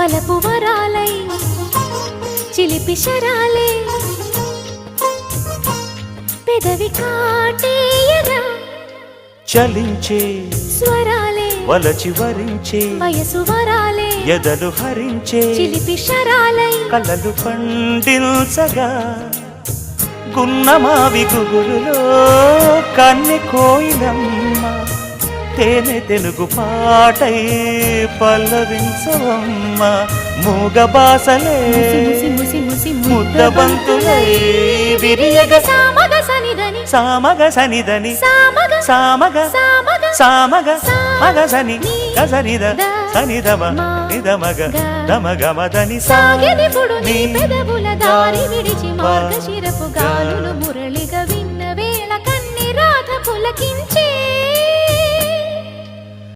వలపు వరాలై చిలిపి శరాలే పెదవి కాటేయరా చలించే స్వరాలే వలచి వరించే వయసు వరాలే ఎదలు హరించే చిలిపి శరాలై కలలు పండించగా గున్నమావి గుగులులో కన్నె కోయిలమ్మ తేనె తెలుగు పాటై పల్లవించవమ్మ మూగ బాసలే ముద్ద బంతులై విరియగ సామగ సనిదని సామగ సనిదని సామగ సామగ సామగ సామగ మగ సని గసనిద సనిదమ నిదమగ దమగమదని సాగెదిపుడు నీ పెదవుల దారి విడిచి మార్గశిరపు గాలులు మురళిగా విన్న వేళ కన్ని రాధ పులకించే